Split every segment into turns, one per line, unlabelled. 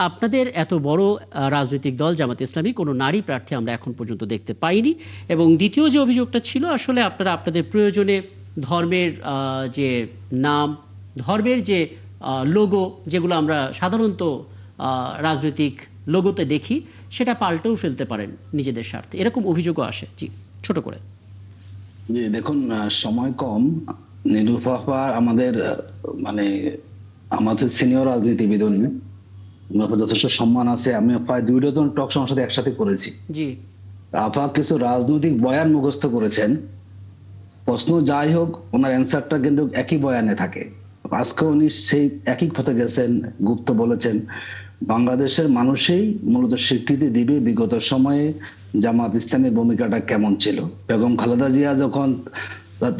আপনাদের এত বড় রাজনৈতিক দল জামাত ইসলামী কোনো নারী প্রার্থী আমরা এখন পর্যন্ত দেখতে পাইনি। এবং দ্বিতীয় যে অভিযোগটা ছিল, আসলে আপনারা আপনাদের প্রয়োজনে ধর্মের যে নাম, ধর্মের যে লোগো, যেগুলো আমরা সাধারণত রাজনৈতিক লোগোতে দেখি, সেটা পাল্টেও ফেলতে পারেন নিজেদের স্বার্থে, এরকম অভিযোগও আসে। জি, ছোট করে।
জি দেখুন, সময় কম। নিরুপমা আমাদের মানে আমাদের সিনিয়র রাজনীতিবিদ, যথেষ্ট সম্মান আছে। আমি প্রায় 2 ডজন টক শোর সাথে একসাথে করেছি।
জি,
আপা কিছু রাজনৈতিক বয়ান মুখস্থ করেছেন, প্রশ্ন যাই হোক ওনার অ্যান্সারটা কিন্তু একই বয়ানে থাকে। আজকে উনি সেই একই কথা গেছেন, গুপ্ত বলেছেন বাংলাদেশের মানুষই মূলত স্বীকৃতি দিবে বিগত সময়ে জামাত ইসলামের ভূমিকাটা কেমন ছিল। বেগম খালেদা জিয়া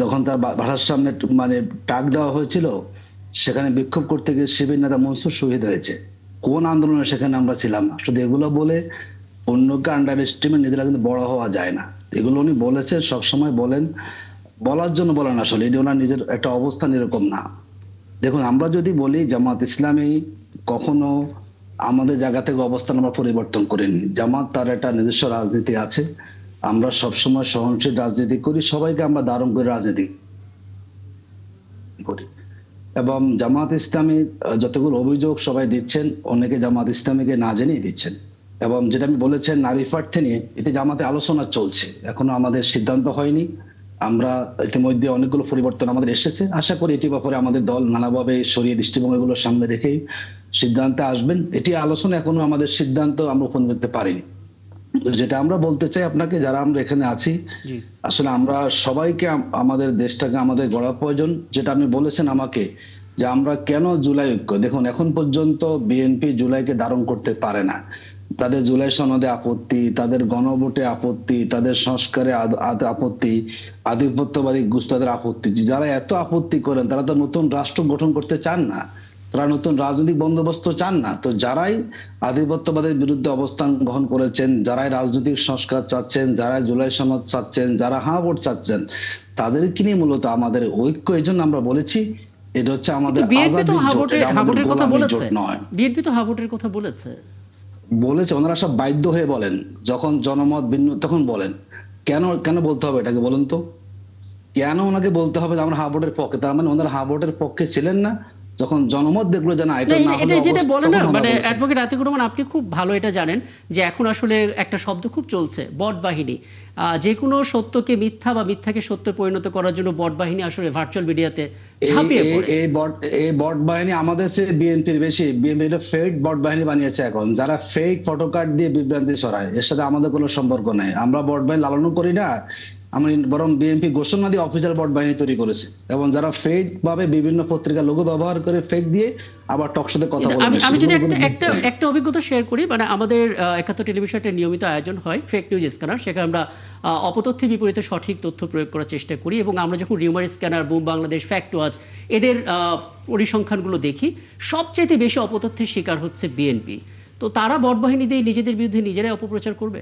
যখন তার বাসার সামনে মানে ডাক দেওয়া হয়েছিল, সেখানে বিক্ষোভ করতে গিয়ে শিবির নেতা মনসুর শহীদ হয়েছে। কোন আন্দোলনে সেখানে আমরা ছিলাম না। শুধু এগুলো বলে অন্যকে আন্ডার এস্টিমেট নিজেরা কিন্তু বড় হওয়া যায় না। এগুলো উনি বলেছেন, সবসময় বলেন, বলার জন্য বলেন। আসলে এটি ওনার নিজের একটা অবস্থান এরকম না। দেখুন, আমরা যদি বলি জামাত ইসলামী কখনো আমাদের জায়গা থেকে অবস্থান আমরা পরিবর্তন করিনি। জামাত তার একটা নিজস্ব রাজনীতি আছে। আমরা সবসময় সহনশীল রাজনীতি করি, সবাইকে আমরা ধারণ করে রাজনীতি করি। এবং জামাত ইসলামী যতগুলো অভিযোগ সবাই দিচ্ছেন, অনেকে জামাত ইসলামীকে না জেনেই দিচ্ছেন। এবং যেটা আমি বলেছেন নারী প্রার্থী নিয়ে, এতে জামাতে আলোচনা চলছে, এখনো আমাদের সিদ্ধান্ত হয়নি। আমরা ইতিমধ্যে অনেকগুলো পরিবর্তন আমাদের এসেছে, আশা করি এটি ব্যাপারে আমাদের দল নানাভাবে সরিয়ে দৃষ্টিভঙ্গিগুলো সামনে রেখেই সিদ্ধান্তে আসবেন। এটি আলোচনা, এখনো আমাদের সিদ্ধান্ত আমরা উপনীত করতে পারিনি। যেটা আমরা বলতে চাই আপনাকে, যারা আমরা এখানে আছি, আসলে আমরা সবাইকে আমাদের দেশটাকে আমাদের গড়া প্রয়োজন। যেটা আপনি বলেছেন আমাকে যে আমরা কেন জুলাই ঐক্য, দেখুন এখন পর্যন্ত বিএনপি জুলাইকে ধারণ করতে পারে না। তাদের জুলাই সনদে আপত্তি, তাদের গণভোটে আপত্তি, তাদের সংস্কারে আপত্তি, আধিপত্যবাদী গোষ্ঠীদের আপত্তি। যারা এত আপত্তি করেন তারা তো নতুন রাষ্ট্র গঠন করতে চান না, তারা নতুন রাজনৈতিক বন্দোবস্ত চান না। তো যারাই আধিপত্যবাদের বিরুদ্ধে অবস্থান গ্রহণ করেছেন, যারাই রাজনৈতিক সংস্কার চাচ্ছেন, যারা জুলাই সনদ চাচ্ছেন, যারা হ্যাঁ ভোট চাচ্ছেন, তাদেরকে নিয়ে মূলত আমাদের ঐক্য। এই জন্য আমরা বলেছি এটা হচ্ছে আমাদের
হাবুটের কথা বলেছে, বিএনপি তো হাবুটের কথা বলেছে,
ওনারা সব বাধ্য হয়ে বলেন। যখন জনমত ভিন্ন তখন বলেন। কেন কেন বলতে হবে এটাকে বলুন তো? কেন ওনাকে বলতে হবে যে আমরা হাবুটের পক্ষে? তার মানে ওনারা হাবুটের পক্ষে ছিলেন না। যখন জনমত দেখলো যে না, এটা
যেটা বলে না, মানে অ্যাডভোকেট আতিকুর রহমান, আপনি খুব ভালো এটা জানেন যে এখন আসলে একটা শব্দ খুব চলছে, বট বাহিনী। যে কোনো সত্যকে মিথ্যা বা মিথ্যাকে সত্য পরিণত করার জন্য বট বাহিনী আসলে ভার্চুয়াল মিডিয়াতে ঝাঁপিয়ে পড়ে।
এই বট বাহিনী আমাদের চেয়ে বিএনপির বেশি। বিএনপি ফেক বট বাহিনী বানিয়েছে এখন, যারা ফেক ফটোকার্ড দিয়ে বিভ্রান্তি ছড়ায়। এর সাথে আমাদের কোনো সম্পর্ক নেই। আমরা বট বাহিনী লালনও করি না, আমি বরং বিএনপি ঘোষণা দিয়ে অফিসিয়াল বট বাহিনী তৈরি করেছে। এবং যারা ফেক ভাবে বিভিন্ন পত্রিকা লোগো ব্যবহার করে ফেক দিয়ে আবার টক শোতে কথা বলে।
আমি যদি একটা অভিজ্ঞতা শেয়ার করি, মানে আমাদের 71 টেলিভিশনের নিয়মিত আয়োজন হয় ফেক নিউজ স্ক্যানার, সেখানে আমরা অপতথ্যের বিপরীতে সঠিক তথ্য প্রয়োগ করার চেষ্টা করি। এবং আমরা যখন rumour scanner, broom Bangladesh, fact watch এদের পরিসংখ্যানগুলো দেখি, সবচেয়ে বেশি অপতথ্যের শিকার হচ্ছে বিএনপি। তো তারা বট বাহিনী দিয়ে নিজেদের বিরুদ্ধে নিজেরাই অপপ্রচার করবে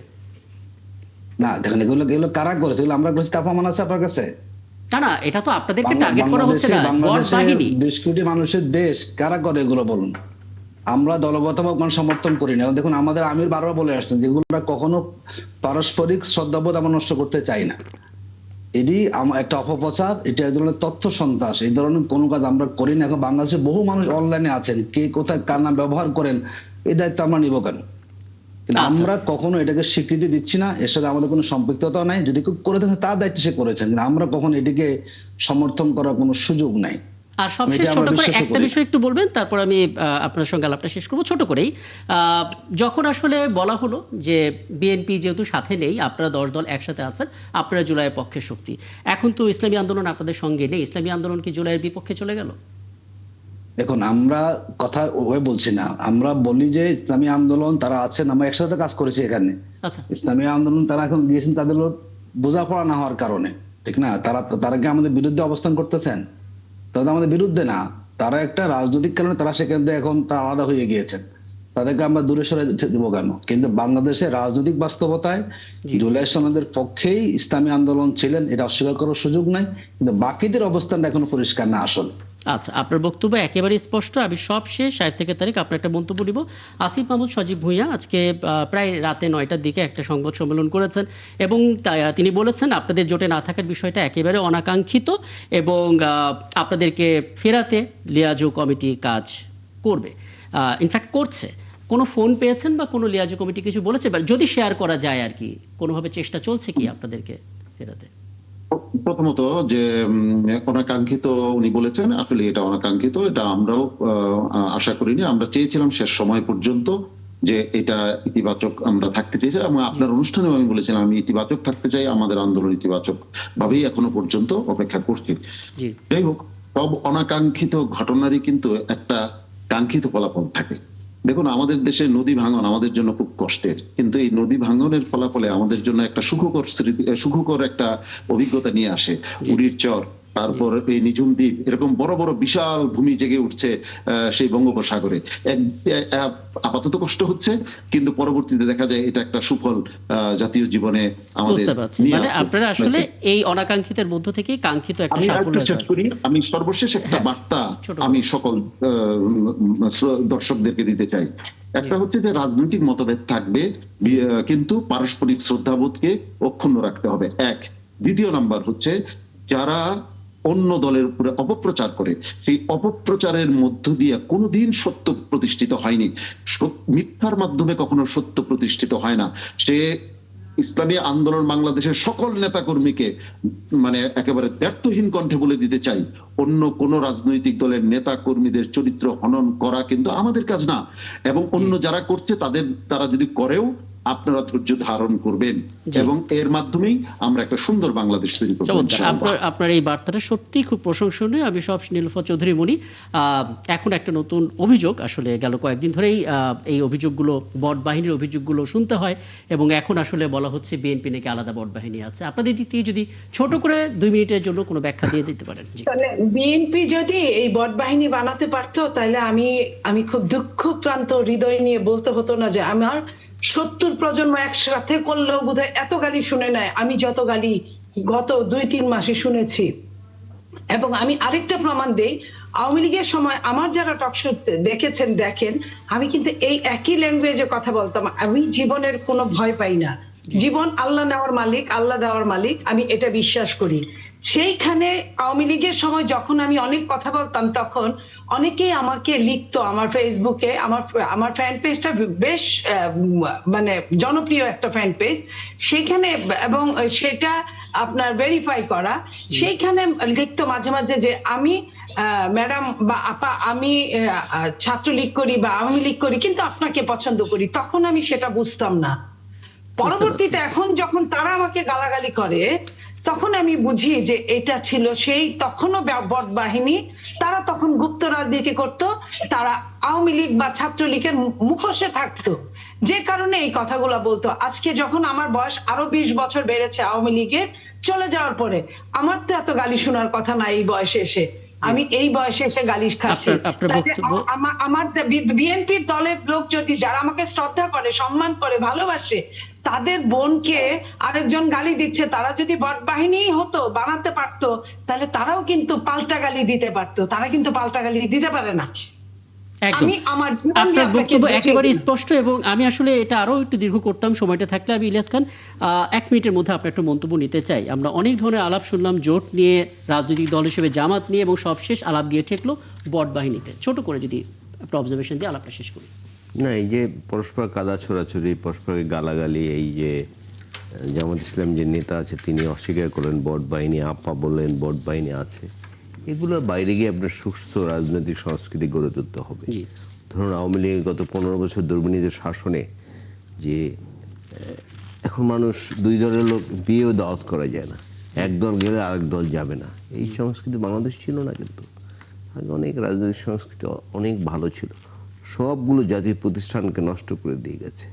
না। দেখেন, এগুলো করা করেছে, এগুলো আমরা করেছি, তার প্রমাণ আছে আপনার কাছে?
না, এটা তো আপনাদেরকে টার্গেট করা হচ্ছে না, বট বাহিনী।
20 কোটি মানুষের দেশ, কারা করে এগুলো বলুন? আমরা দলগতভাবে সমর্থন করি না। দেখুন, আমাদের আমির বারবার বলে আসছেন যেগুলো কখনো পারস্পরিক শ্রদ্ধাবোধ আমরা নষ্ট করতে চাই না। এটি একটা অপপ্রচার, এটা এক ধরনের তথ্য সন্ত্রাস। এই ধরনের কোনো কাজ আমরা করি না। এখন বাংলাদেশে বহু মানুষ অনলাইনে আছেন, কে কোথায় কার নাম ব্যবহার করেন, এই দায়িত্ব আমরা নিব কেন? আমরা কখনো এটাকে স্বীকৃতি দিচ্ছি না, এর সাথে আমাদের কোনো সম্পৃক্ততা নাই। যদি কেউ করে থাকে তার দায়িত্ব সে করেছেন, কিন্তু আমরা কখনো এটিকে সমর্থন করার কোনো সুযোগ নাই।
আর সবশেষ ছোট করে একটা বিষয় একটু বলবেন, তারপর আমি আপনার সঙ্গে আলাপটা শেষ করবো ছোট করেই। যখন আসলে বলা হলো যে বিএনপি যেহেতু সাথে নেই, আপনারা 10 দল একসাথে আছেন, আপনারা জুলাইয়ের পক্ষের শক্তি, এখন তো ইসলামী আন্দোলন আপনাদের সঙ্গে নেই, ইসলামী আন্দোলন কি জুলাইয়ের বিপক্ষে চলে গেল?
দেখুন, আমরা কথা ওভাবে বলছি না, আমরা বলি যে ইসলামী আন্দোলন তারা আছেন, আমরা একসাথে কাজ করেছি এখানে। ইসলামী আন্দোলন তারা এখন গিয়েছেন তাদের বোঝাপড়া না হওয়ার কারণে, ঠিক না? তারা কি আমাদের বিরুদ্ধে অবস্থান করতেছেন? তারা আমাদের বিরুদ্ধে না, তারা একটা রাজনৈতিক কারণে তারা সেখান থেকে এখন তা আলাদা হয়ে গিয়েছেন। তাদেরকে আমরা দূরে সরে দিব কেন? কিন্তু বাংলাদেশের রাজনৈতিক বাস্তবতায় জুলাই সনদের পক্ষেই ইসলামী আন্দোলন ছিলেন, এটা অস্বীকার করার সুযোগ নাই। কিন্তু বাকিদের অবস্থানটা এখনো পরিষ্কার না আসলে।
আচ্ছা, আপনার বক্তব্য একেবারে স্পষ্ট। আমি সবশেষ 7 থেকে তারিখ আপনার একটা মন্তব্য নিব। আসিফ মাহমুদ সজীব ভূঁইয়া আজকে প্রায় রাতে 9টার দিকে একটা সংবাদ সম্মেলন করেছেন এবং তিনি বলেছেন আপনাদের জোটে না থাকার বিষয়টা একেবারে অনাকাঙ্ক্ষিত এবং আপনাদেরকে ফেরাতে লিয়াজো কমিটি কাজ করবে, ইনফ্যাক্ট করছে। কোনো ফোন পেয়েছেন বা কোনো লিয়াজো কমিটি কিছু বলেছে, বা যদি শেয়ার করা যায় আর কি, কোনোভাবে চেষ্টা চলছে কি আপনাদেরকে ফেরাতে?
প্রথমত যে অনাকাঙ্ক্ষিত উনি বলেছেন, আসলে এটা অনাকাঙ্ক্ষিত, এটা আমরাও আশা করিনি। আমরা চেয়েছিলাম শেষ সময় পর্যন্ত যে এটা ইতিবাচক আমরা থাকতে চেয়েছি, এবং আপনার অনুষ্ঠানে আমি বলেছিলাম আমি ইতিবাচক থাকতে চাই, আমাদের আন্দোলন ইতিবাচক ভাবেই এখনো পর্যন্ত অপেক্ষা করছি। যাই হোক, সব অনাকাঙ্ক্ষিত ঘটনারই কিন্তু একটা কাঙ্ক্ষিত ফলাফল থাকে। দেখুন, আমাদের দেশে নদী ভাঙন আমাদের জন্য খুব কষ্টের, কিন্তু এই নদী ভাঙনের ফলাফলে আমাদের জন্য একটা সুখকর একটা অভিজ্ঞতা নিয়ে আসে। উড়ির চর, তারপর এই নিঝুম দ্বীপ, এরকম বড় বড় বিশাল ভূমি জেগে উঠছে সেই বঙ্গোপসাগরে। আপাতত কষ্ট হচ্ছে, কিন্তু পরবর্তীতে দেখা যায় এটা একটা সুফল জাতীয় জীবনে আমাদের।
মানে আপনারা আসলে এই অনাকাঙ্ক্ষিতের মধ্য থেকে কাঙ্ক্ষিত একটা সাফল্য।
আমি সর্বশেষ একটা বার্তা আমি সকল দর্শকদেরকে দিতে চাই। একটা হচ্ছে যে রাজনৈতিক মতভেদ থাকবে, কিন্তু পারস্পরিক শ্রদ্ধাবোধকে অক্ষুণ্ণ রাখতে হবে, এক। দ্বিতীয় নাম্বার হচ্ছে যারা অন্য দলের উপরে অপপ্রচার করে, সেই অপপ্রচারের মধ্য দিয়ে কোনোদিন সত্য প্রতিষ্ঠিত হয়নি। মিথ্যার মাধ্যমে কখনো সত্য প্রতিষ্ঠিত হয় না। সে ইসলামী আন্দোলন বাংলাদেশের সকল নেতাকর্মীকে মানে একেবারে দ্ব্যর্থহীন কণ্ঠে বলে দিতে চাই, অন্য কোন রাজনৈতিক দলের নেতা কর্মীদের চরিত্র হনন করা কিন্তু আমাদের কাজ না, এবং অন্য যারা করছে তারা যদি করেও আপনারা ধৈর্য ধারণ করবেন, এবং এর মাধ্যমেই আমরা একটা সুন্দর বাংলাদেশ তৈরি করব।
আপনার এই বার্তাটা সত্যি খুব প্রশংসনীয়। আমি সব নীলুফার চৌধুরী মনি। এখন একটা নতুন অভিযোগ, আসলে গেল কয়েকদিন ধরেই এই অভিযোগগুলো, বট বাহিনীর অভিযোগগুলো শুনতে হয়, এবং এখন আসলে বলা হচ্ছে বিএনপি নাকি আলাদা বট বাহিনী আছে। আপনাদের দিক থেকে যদি ছোট করে 2 মিনিটের জন্য কোনো ব্যাখ্যা দিয়ে দিতে পারেন।
বিএনপি যদি এই বট বাহিনী বানাতে পারতো, তাহলে আমি খুব দুঃখক্রান্ত হৃদয় নিয়ে বলতে হতো না যে আমার 70 প্রজন্ম একসাথে করলেও বোধহয় এত গালি শুনে নেয় আমি যত গালি গত 2-3 মাসে শুনেছি। এবং আমি আরেকটা প্রমাণ দেই, আওয়ামী লীগের সময় আমার যারা টকশো দেখেন, আমি কিন্তু এই একই ল্যাঙ্গুয়েজে কথা বলতাম। আমি জীবনের কোনো ভয় পাই না। জীবন আল্লাহ নেওয়ার মালিক, আল্লাহ দেওয়ার মালিক, আমি এটা বিশ্বাস করি। সেইখানে আওয়ামী লীগের সময় যখন আমি অনেক কথা বলতাম, তখন অনেকেই আমাকে লিখতো আমার ফেসবুকে। আমার ফ্যান পেজটা বেশ মানে জনপ্রিয় একটা ফ্যান পেজ সেখানে, এবং সেটা আপনার ভেরিফাই করা। সেইখানে লিখতো মাঝে মাঝে যে আমি ম্যাডাম বা আপা, আমি ছাত্রলীগ করি বা আওয়ামী লীগ করি, কিন্তু আপনাকে পছন্দ করি। তখন আমি সেটা বুঝতাম না। পরবর্তীতে এখন যখন তারা আমাকে গালাগালি করে, তখন আমি বুঝি যে এটা ছিল সেই তখনও বট বাহিনী। তারা তখন গুপ্ত রাজনীতি করত, তারা আওয়ামী লীগ বা ছাত্রলীগের মুখোশে থাকতো, যে কারণে এই কথাগুলো বলতো। আজকে যখন আমার বয়স আরো 20 বছর বেড়েছে আওয়ামী লীগে চলে যাওয়ার পরে, আমার তো এত গালি শোনার কথা না এই বয়সে এসে। আমি এই বয়সে এসে গালি খাচ্ছি। আমার বিএনপির দলের লোক যদি, যারা আমাকে শ্রদ্ধা করে, সম্মান করে, ভালোবাসে, তাদের বোনকে আরেকজন গালি দিচ্ছে, তারা যদি বট বাহিনী হতো, বানাতে পারতো, তাহলে তারাও কিন্তু পাল্টা গালি দিতে পারতো। তারা কিন্তু পাল্টা গালি দিতে পারে না।
আপনার বক্তব্য একেবারে স্পষ্ট, এবং আমি আসলে এটা আরো একটু দীর্ঘ করতাম সময়টা থাকলে। আমি ইলিয়াস খান, 1 মিনিটের মধ্যে আপনার একটু মন্তব্য নিতে চাই। আমরা অনেক ধরনের আলাপ শুনলাম জোট নিয়ে, রাজনৈতিক দল হিসেবে জামাত নিয়ে, এবং সবশেষ আলাপ গিয়ে ঠেকলো বট বাহিনীতে। ছোট করে যদি একটা অবজারভেশন দিয়ে আলাপটা শেষ করি।
না, এই যে পরস্পর কাদা ছোড়াছুড়ি, পরস্পরের গালাগালি, এই যে জামাত ইসলাম যে নেতা আছে তিনি অস্বীকার করলেন বট বাহিনী, আপা বললেন বট বাহিনী আছে, এগুলোর বাইরে গিয়ে আপনার সুস্থ রাজনৈতিক সংস্কৃতি গড়ে তুলতে হবে। ধরুন আওয়ামী লীগের গত 15 বছর দুর্বিনীত শাসনে যে এখন মানুষ 2 দলের লোক বিয়েও দাওয়াত করা যায় না, এক দল গেলে আরেক দল যাবে না, এই সংস্কৃতি বাংলাদেশ ছিল না। কিন্তু আগে অনেক রাজনৈতিক সংস্কৃতি অনেক ভালো ছিল, সবগুলো জাতীয় প্রতিষ্ঠানকে নষ্ট করে দিয়ে গেছে।